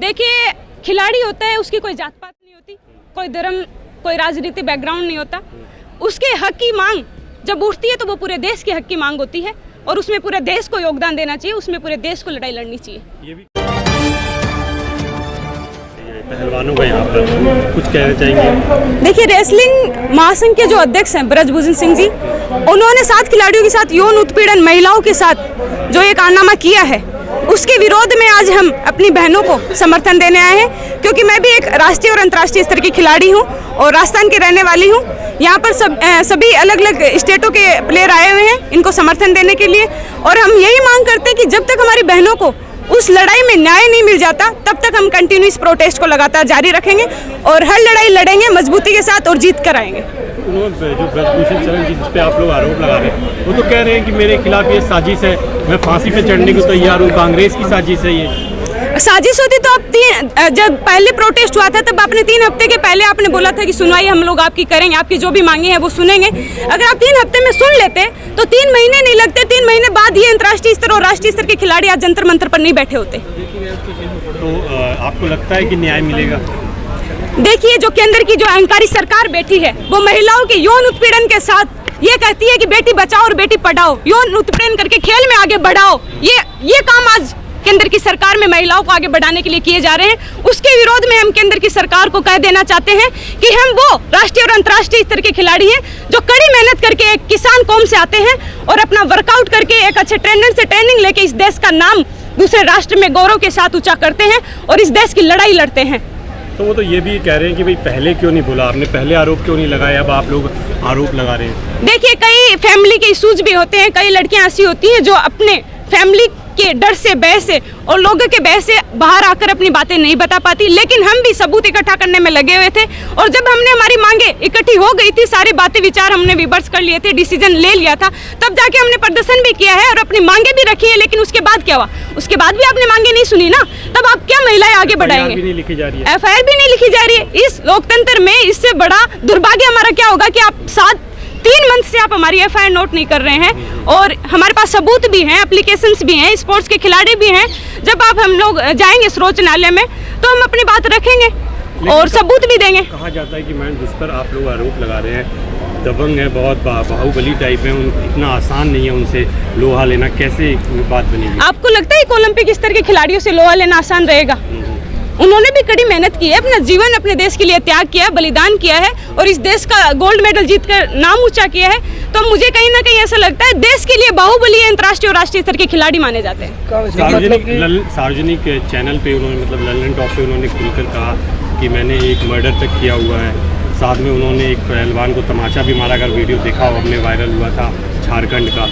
देखिए, खिलाड़ी होता है, उसकी कोई जात पात नहीं होती, कोई धर्म, कोई राजनीतिक बैकग्राउंड नहीं होता। उसके हक की मांग जब उठती है तो वो पूरे देश के हक की मांग होती है और उसमें पूरे देश को योगदान देना चाहिए, उसमें पूरे देश को लड़ाई लड़नी चाहिए। ये भी पहलवानों का यहाँ पर कुछ कहना चाहेंगे? देखिए, रेसलिंग महासंघ के जो अध्यक्ष हैं ब्रजभूषण सिंह जी, उन्होंने 7 खिलाड़ियों के साथ यौन उत्पीड़न, महिलाओं के साथ जो ये कारनामा किया है, उसके विरोध में आज हम अपनी बहनों को समर्थन देने आए हैं। क्योंकि मैं भी एक राष्ट्रीय और अंतर्राष्ट्रीय स्तर की खिलाड़ी हूँ और राजस्थान की रहने वाली हूँ। यहाँ पर सभी अलग अलग स्टेटों के प्लेयर आए हुए हैं इनको समर्थन देने के लिए, और हम यही मांग करते हैं कि जब तक हमारी बहनों को उस लड़ाई में न्याय नहीं मिल जाता तब तक हम कंटिन्यूस प्रोटेस्ट को लगातार जारी रखेंगे और हर लड़ाई लड़ेंगे मजबूती के साथ और जीत कर आएंगे। उन्होंने जो ब्रजभूषण शरण जी जिस पे आप लोग आरोप लगा रहे हैं, वो तो कह रहे हैं कि मेरे खिलाफ ये साजिश है, मैं फांसी पे चढ़ने को तैयार हूँ, कांग्रेस की साजिश है ये। साजिश होती तो आप जब पहले प्रोटेस्ट हुआ था तब आपने 3 हफ्ते के पहले आपने बोला था कि सुनवाई हम लोग आपकी करेंगे, आपकी जो भी मांगे हैं वो सुनेंगे। अगर आप 3 हफ्ते में सुन लेते तो 3 महीने नहीं लगते, 3 महीने बाद ये अंतर्राष्ट्रीय स्तर और राष्ट्रीय स्तर के खिलाड़ी आज जंतर मंतर पर नहीं बैठे होते। तो आपको लगता है कि न्याय मिलेगा? देखिए, जो केंद्र की जो अहंकारी सरकार बैठी है वो महिलाओं के यौन उत्पीड़न के साथ ये कहती है कि बेटी बचाओ और बेटी पढ़ाओ, यौन उत्पीड़न करके खेल में आगे बढ़ाओ। ये काम आज केंद्र की सरकार में महिलाओं को आगे बढ़ाने के लिए किए जा रहे हैं। उसके विरोध में हम केंद्र की सरकार को कह देना चाहते हैं कि हम वो राष्ट्रीय और अंतर्राष्ट्रीय स्तर के खिलाड़ी हैं जो कड़ी मेहनत करके एक किसान कौम से आते हैं और अपना वर्कआउट करके एक अच्छे ट्रेनर से ट्रेनिंग लेके इस देश का नाम दूसरे राष्ट्र में गौरव के साथ ऊंचा करते हैं और इस देश की लड़ाई लड़ते हैं। तो वो तो ये भी कह रहे हैं कि भाई पहले क्यों नहीं बोला आपने, पहले आरोप क्यों नहीं लगाया, अब आप लोग आरोप लगा रहे हैं। देखिए, कई फैमिली के इश्यूज भी होते हैं, कई लड़कियां ऐसी होती हैं जो अपने फैमिली के डर से, भय से और लोगों के भय से बाहर आकर अपनी बातें नहीं बता पाती, लेकिन हम भी सबूत इकट्ठा करने में लगे हुए थे और जब हमने हमारी मांगे इकट्ठी हो गई थी, सारी बातें विचार हमने विमर्श कर लिए थे, डिसीजन ले लिया था, तब जाके हमने प्रदर्शन भी किया है और अपनी मांगे भी रखी है। लेकिन उसके बाद क्या हुआ? उसके बाद भी आपने मांगे नहीं सुनी ना, तब आप क्या महिलाएं आगे बढ़ाएंगे? FIR भी नहीं लिखी जा रही है। FIR भी नहीं लिखी जा रही है। इस लोकतंत्र में इससे बड़ा दुर्भाग्य हमारा क्या होगा कि आप 3 मंथ से आप हमारी FIR नोट नहीं कर रहे हैं और हमारे पास सबूत भी हैं, एप्लीकेशंस भी हैं, स्पोर्ट्स के खिलाड़ी भी हैं। जब आप हम लोग जाएंगे सर्वोच्च न्यायालय में तो हम अपनी बात रखेंगे और सबूत भी देंगे। कहा जाता है कि मैम जिस पर आप लोग आरोप लगा रहे हैं दबंग है, बहुत बाहुबली टाइप है, इतना आसान नहीं है उनसे लोहा लेना, कैसे बात बनेगी? आपको लगता है कि ओलंपिक स्तर के खिलाड़ियों से लोहा लेना आसान रहेगा? उन्होंने भी कड़ी मेहनत की है, अपना जीवन अपने देश के लिए त्याग किया है, बलिदान किया है और इस देश का गोल्ड मेडल जीतकर नाम ऊंचा किया है। तो मुझे कहीं ना कहीं ऐसा लगता है देश के लिए बाहुबली अंतर्राष्ट्रीय और राष्ट्रीय स्तर के खिलाड़ी माने जाते हैं। सार्वजनिक चैनल पे उन्होंने मतलब लंदन टॉप पे उन्होंने खुलकर कहा कि मैंने एक मर्डर तक किया हुआ है। साथ में उन्होंने एक पहलवान को तमाचा भी मारा, अगर वीडियो देखा हो हमने, वायरल हुआ था झारखंड का।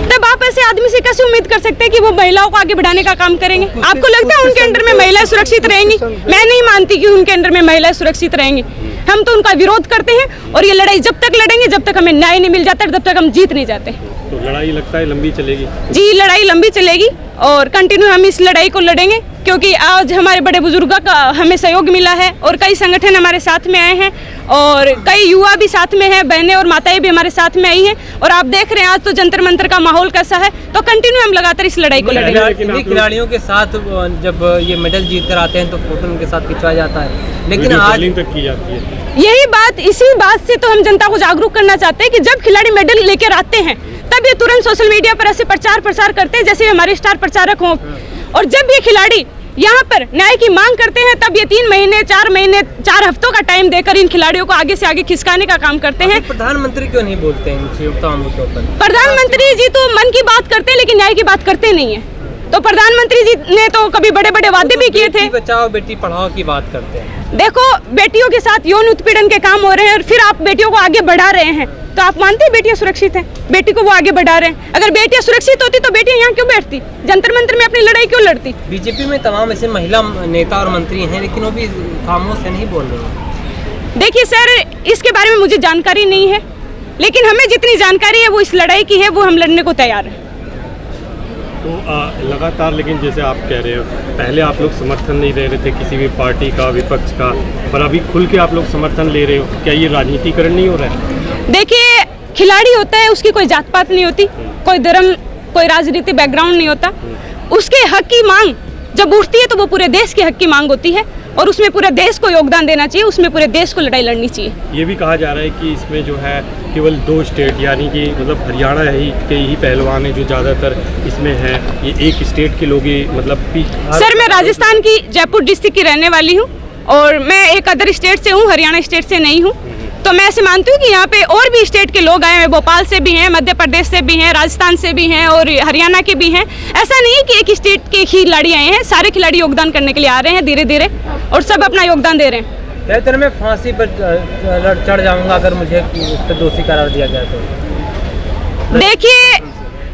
तब आप ऐसे आदमी से कैसे उम्मीद कर सकते हैं कि वो महिलाओं को आगे बढ़ाने का काम करेंगे? आपको लगता है उनके अंडर में महिलाएं सुरक्षित रहेंगी? मैं नहीं मानती कि उनके अंडर में महिलाएं सुरक्षित रहेंगी। हम तो उनका विरोध करते हैं और ये लड़ाई जब तक लड़ेंगे जब तक हमें न्याय नहीं मिल जाता तब तक हम जीत नहीं जाते। तो लड़ाई लगता है लंबी चलेगी? जी, लड़ाई लंबी चलेगी और कंटिन्यू हम इस लड़ाई को लड़ेंगे क्योंकि आज हमारे बड़े बुजुर्गों का हमें सहयोग मिला है और कई संगठन हमारे साथ में आए हैं और कई युवा भी साथ में हैं, बहनें और माताएं भी हमारे साथ में आई हैं और आप देख रहे हैं आज तो जंतर मंतर का माहौल कैसा है। तो कंटिन्यू हम लगातार इस लड़ाई को लड़ेंगे। खिलाड़ियों के साथ जब ये मेडल जीत कर आते हैं तो फोटो उनके साथ खिंचवाया जाता है, लेकिन आज तक की जाती है। यही बात, इसी बात से तो हम जनता को जागरूक करना चाहते हैं कि जब खिलाड़ी मेडल लेकर आते हैं तब ये तुरंत सोशल मीडिया पर ऐसे प्रचार प्रसार करते हैं जैसे हमारे स्टार प्रचारक हों, और जब ये खिलाड़ी यहाँ पर न्याय की मांग करते हैं तब ये 3 महीने 4 महीने 4 हफ्तों का टाइम देकर इन खिलाड़ियों को आगे से आगे खिसकाने का काम करते हैं। प्रधानमंत्री क्यों नहीं बोलते हैं तमाम मुद्दों पर? प्रधानमंत्री जी तो मन की बात करते हैं लेकिन न्याय की बात करते नहीं है। तो प्रधानमंत्री जी ने तो कभी बड़े बड़े वादे भी किए थे, बेटी बचाओ बेटी पढ़ाओ की बात करते हैं। देखो, बेटियों के साथ यौन उत्पीड़न के काम हो रहे हैं और फिर आप बेटियों को आगे बढ़ा रहे हैं, तो आप मानते हैं बेटियां सुरक्षित हैं? बेटी को वो आगे बढ़ा रहे हैं। अगर बेटियां सुरक्षित होती तो बेटियां यहाँ क्यों बैठती, जंतर मंतर में अपनी लड़ाई क्यों लड़ती? बीजेपी में तमाम ऐसे महिला नेता और मंत्री हैं लेकिन वो भी खामोश से नहीं बोल रहे हैं। देखिए सर, इसके बारे में मुझे जानकारी नहीं है, लेकिन हमें जितनी जानकारी है वो इस लड़ाई की है, वो हम लड़ने को तैयार हैं। तो लगातार, लेकिन जैसे आप कह रहे हो पहले आप लोग समर्थन नहीं दे रहे थे किसी भी पार्टी का, विपक्ष का, पर अभी खुल के आप लोग समर्थन ले रहे हो, क्या ये राजनीतिकरण नहीं हो रहा है? देखिए, खिलाड़ी होता है, उसकी कोई जात पात नहीं होती, कोई धर्म, कोई राजनीतिक बैकग्राउंड नहीं होता। उसके हक की मांग जब उठती है तो वो पूरे देश के हक की मांग होती है और उसमें पूरे देश को योगदान देना चाहिए, उसमें पूरे देश को लड़ाई लड़नी चाहिए। ये भी कहा जा रहा है कि इसमें जो है केवल 2 स्टेट यानी कि मतलब हरियाणा के ही पहलवान हैं जो ज़्यादातर इसमें हैं, ये एक स्टेट के लोग ही मतलब सर मैं राजस्थान की जयपुर डिस्ट्रिक्ट की रहने वाली हूँ और मैं एक अदर स्टेट से हूँ, हरियाणा स्टेट से नहीं हूँ। तो मैं ऐसे मानती हूँ कि यहाँ पे और भी स्टेट के लोग आए हैं, भोपाल से भी हैं, मध्य प्रदेश से भी हैं, राजस्थान से भी हैं और हरियाणा के भी हैं। ऐसा नहीं कि एक स्टेट के खिलाड़ी आए हैं, सारे खिलाड़ी योगदान करने के लिए आ रहे हैं धीरे धीरे और सब अपना योगदान दे रहे हैं। कहते मैं फांसी पर चढ़ जाऊंगा अगर मुझे इस पर दोषी करार दिया जाए तो। देखिए,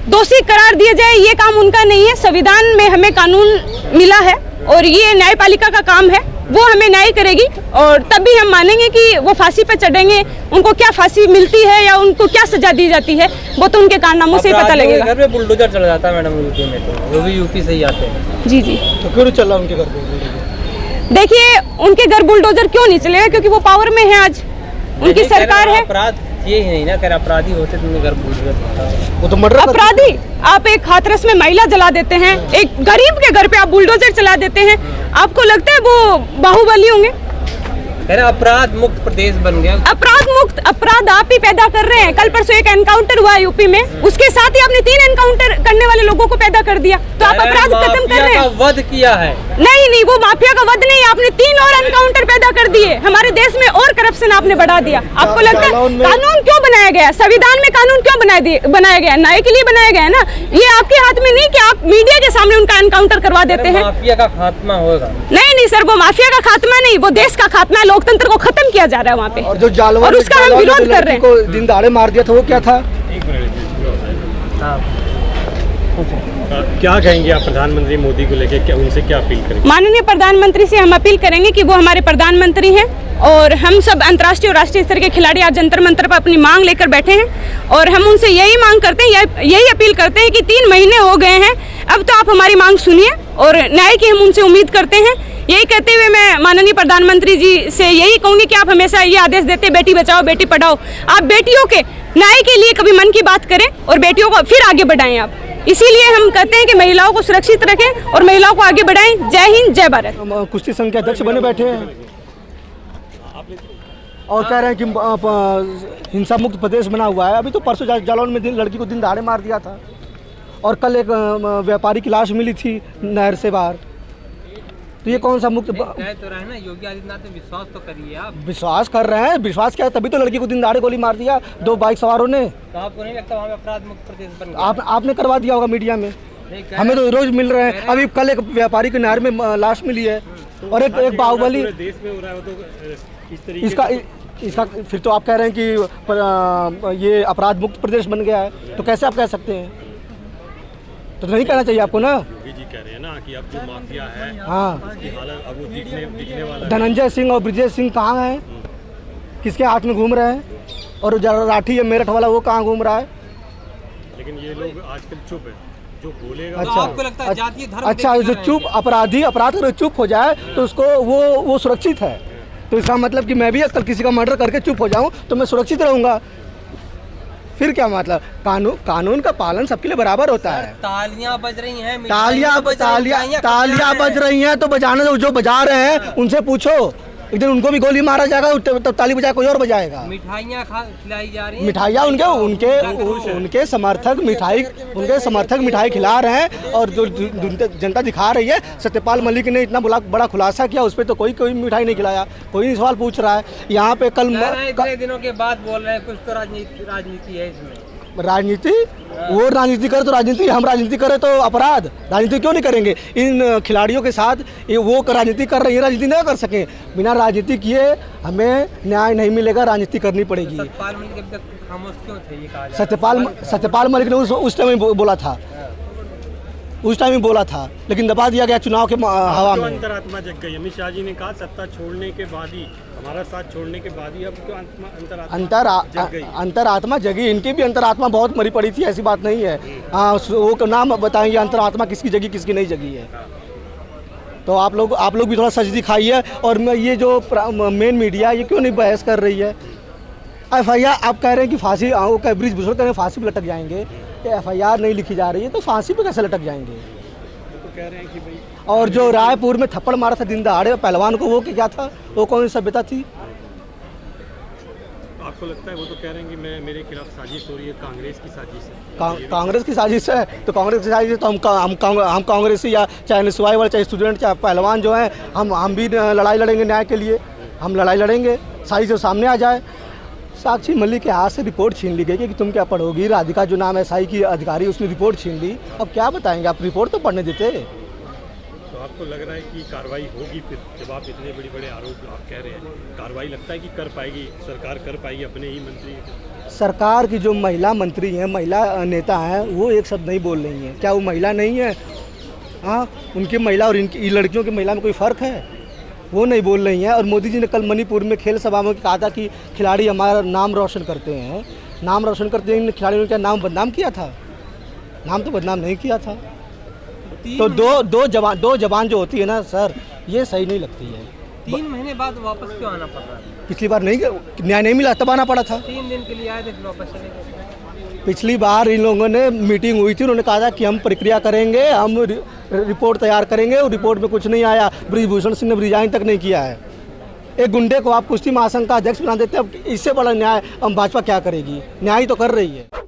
दोषी करार दिया जाए ये काम उनका नहीं है, संविधान में हमें कानून मिला है और ये न्यायपालिका का काम है, वो हमें न्याय करेगी और तब भी हम मानेंगे कि वो फांसी पर चढ़ेंगे। उनको क्या फांसी मिलती है या उनको क्या सजा दी जाती है वो तो उनके कारनामों से ही पता लगेगा। घर पे बुलडोजर चला जाता है मैडम यूपी में, तो वो भी यूपी से ही आते हैं। जी जी, तो क्यों चल रहा उनके घर पे? देखिए उनके घर बुलडोजर क्यों नहीं चलेगा, क्योंकि वो पावर में है, आज उनकी सरकार है। अपराध ये ही नहीं ना, कर अपराधी होते तो घर बुलडोजर, वो तो मर्डर अपराधी। आप एक हाथरस में महिला जला देते हैं, एक गरीब के घर पे आप बुलडोजर चला देते हैं, आपको लगता है वो बाहुबली होंगे? अपराध मुक्त प्रदेश बन गया। अपराध मुक्त अपराध आप ही पैदा कर रहे हैं। कल परसों एक एनकाउंटर हुआ यूपी में, उसके साथ ही आपने 3 एनकाउंटर करने वाले लोगों को पैदा कर दिया, तो आप अपराध खत्म कर रहे हैं। वध किया है। नहीं, वो माफिया का वध नहीं, आपने 3 और एनकाउंटर पैदा कर दिए। हमारे देश में और करप्शन आपने बढ़ा दिया। आपको लगता है कानून क्यों बनाया गया? संविधान में कानून क्यों बनाया गया? न्याय के लिए बनाया गया है ना। ये आपके हाथ में नहीं कि आप मीडिया के सामने उनका एनकाउंटर करवा देते हैं। माफिया का खात्मा होगा। नहीं सर, वो माफिया का खात्मा नहीं, वो देश का खात्मा है, लोकतंत्र को खत्म किया जा रहा है वहाँ पे। और जो जालवा और उसका हम विरोध कर रहे हैं। को दिन दहाड़े मार दिया था वो क्या था? क्या कहेंगे आप प्रधानमंत्री मोदी को लेकर, क्या उनसे क्या अपील करेंगे? माननीय प्रधानमंत्री से हम अपील करेंगे कि वो हमारे प्रधानमंत्री हैं और हम सब अंतर्राष्ट्रीय और राष्ट्रीय स्तर के खिलाड़ी आज जंतर मंतर पर अपनी मांग लेकर बैठे हैं और हम उनसे यही मांग करते हैं, यही अपील करते हैं कि 3 महीने हो गए हैं, अब तो आप हमारी मांग सुनिए और न्याय की हम उनसे उम्मीद करते हैं। यही कहते हुए मैं माननीय प्रधानमंत्री जी से यही कहूँगी कि आप हमेशा ये आदेश देते बेटी बचाओ बेटी पढ़ाओ, आप बेटियों के न्याय के लिए कभी मन की बात करें और बेटियों को फिर आगे बढ़ाएं आप। इसीलिए हम कहते हैं कि महिलाओं को सुरक्षित रखें और महिलाओं को आगे बढ़ाएं। जय हिंद, जय भारत। कुश्ती संघ के अध्यक्ष बने बैठे हैं और कह रहे हैं कि हिंसा मुक्त प्रदेश बना हुआ है। अभी तो परसों जालौन में लड़की को दिन दहाड़े मार दिया था और कल एक व्यापारी की लाश मिली थी नहर से बाहर। तो ये कौन सा मुक्त तो रहे ना, योगी आदित्यनाथ ने विश्वास तो करिए। आप विश्वास कर रहे हैं, विश्वास क्या है? तभी तो लड़की को दिन दहाड़े गोली मार दिया 2 बाइक सवारों ने। तो आपको नहीं लगता वहाँ पे अपराध मुक्त प्रदेश बन गया? आपने करवा दिया होगा मीडिया में, हमें तो रोज मिल रहे हैं। अभी कल एक व्यापारी के नहर में लाश मिली है और एक बाहुबली देश में हो रहा है तो इस तरीके इसका फिर तो आप कह रहे हैं कि ये अपराध मुक्त प्रदेश बन गया है, तो कैसे आप कह सकते हैं? तो नहीं कहना चाहिए आपको ना। योगी जी कह रहे हैं ना कि अब जो माफिया है, हाँ, उसकी हालत अब वो दिखने वाला है। धनंजय सिंह और ब्रिजेश सिंह कहाँ हैं? किसके हाथ में घूम रहे हैं? और जो राठी है मेरठ वाला वो कहाँ घूम रहा है? लेकिन ये लोग आजकल चुप है, जो बोलेगा। तो आपको लगता है जातीय धर्म अच्छा, जो चुप अपराध अगर चुप हो जाए तो उसको वो सुरक्षित है। तो इसका मतलब कि मैं भी कल किसी का मर्डर करके चुप हो जाऊं तो मैं सुरक्षित रहूंगा? फिर क्या मतलब? कानून का पालन सबके लिए बराबर होता है। तालियां बज रही हैं, तालियां बज रही हैं तो बजाने दो। जो बजा रहे हैं उनसे पूछो, एक दिन उनको भी गोली मारा जाएगा तब ताली बजाए कोई और बजाएगा। मिठाइयां खिलाई जा रही हैं, मिठाइयां उनके समर्थक मिठाई खिला रहे हैं और जो जनता दिखा रही है। सत्यपाल मलिक ने इतना बड़ा खुलासा किया, उस पर तो कोई मिठाई नहीं खिलाया, कोई नहीं सवाल पूछ रहा है। यहाँ पे कल इतने दिनों के बाद बोल रहे हैं कुछ तो राजनीति है इसमें। राजनीति, वो राजनीति करे तो राजनीति, हम राजनीति करें तो अपराध। राजनीति क्यों नहीं करेंगे? इन खिलाड़ियों के साथ वो राजनीति कर रही है, राजनीति नहीं कर सके। बिना राजनीति किए हमें न्याय नहीं मिलेगा, राजनीति करनी पड़ेगी। सत्यपाल मलिक अभी तक खामोश क्यों थे ये कहा? सत्यपाल मलिक ने उस टाइम बोला था, लेकिन दबा दिया गया चुनाव के हवा में। अंतरात्मा जग गई। अमित शाह जी ने कहा सत्ता छोड़ने के बाद ही, हमारा साथ छोड़ने के बाद ही अब क्यों अंतरात्मा जगी। इनकी भी अंतरात्मा बहुत मरी पड़ी थी, ऐसी बात नहीं है। हाँ, वो नाम बताएंगे अंतरात्मा किसकी जगी किसकी नहीं जगी है। तो आप लोग भी थोड़ा सच दिखाइए। और ये जो मेन मीडिया ये क्यों नहीं बहस कर रही है? FIR आप कह रहे हैं कि फांसी, ब्रिज भूषण कह रहे हैं फांसी पर लटक जाएंगे। FIR नहीं लिखी जा रही है तो फांसी पे कैसे लटक जाएंगे? कह रहे हैं कि भाई, और जो रायपुर में थप्पड़ मारा था दिन दहाड़े पहलवान को, वो क्या था, वो कौन सी सभ्यता थी? आपको लगता है वो तो कह रहे हैं कि मैं मेरे खिलाफ साजिश हो रही है, कांग्रेस की साजिश है? कांग्रेस की साजिश है, तो कांग्रेस की साजिश है तो हम कांग्रेसी, या चाहे निस्वाई वाले, चाहे स्टूडेंट, चाहे पहलवान जो हैं, हम भी लड़ाई लड़ेंगे न्याय के लिए। हम लड़ाई लड़ेंगे, साजिश जो सामने आ जाए। साक्षी मलिक के हाथ से रिपोर्ट छीन ली गई कि तुम क्या पढ़ोगी। राधिका जो नाम है SI की अधिकारी, उसने रिपोर्ट छीन ली। अब क्या बताएंगे, आप रिपोर्ट तो पढ़ने देते। तो आपको लग रहा है कि कार्रवाई होगी फिर, जब आप इतने बड़े बड़े आरोप आप कह रहे हैं, कार्रवाई लगता है कि कर पाएगी सरकार, कर पाएगी अपने ही मंत्री? सरकार की जो महिला मंत्री हैं, महिला नेता हैं, वो एक शब्द नहीं बोल रही हैं। क्या वो महिला नहीं है? हाँ, उनकी महिला और इनकी लड़कियों की महिला में कोई फ़र्क है? वो नहीं बोल रही हैं। और मोदी जी ने कल मणिपुर में खेल सभा में कहा था कि खिलाड़ी हमारा नाम रोशन करते हैं, नाम रोशन करते हैं। इन खिलाड़ियों ने क्या नाम बदनाम किया था? नाम तो बदनाम नहीं किया था। तो दो जबान जो होती है ना सर, ये सही नहीं लगती है। 3 महीने बाद वापस क्यों आना पड़ रहा है? पिछली बार नहीं, न्याय नहीं मिला तब आना पड़ा था। 3 दिन के लिए आए थे, फिर वापस चले गए। पिछली बार इन लोगों ने मीटिंग हुई थी, उन्होंने कहा था कि हम प्रक्रिया करेंगे, हम रिपोर्ट तैयार करेंगे, और रिपोर्ट में कुछ नहीं आया। बृजभूषण सिंह ने रिजाइन तक नहीं किया है। एक गुंडे को आप कुश्ती महासंघ का अध्यक्ष बना देते हैं, अब इससे बड़ा न्याय हम भाजपा क्या करेगी? न्याय तो कर रही है।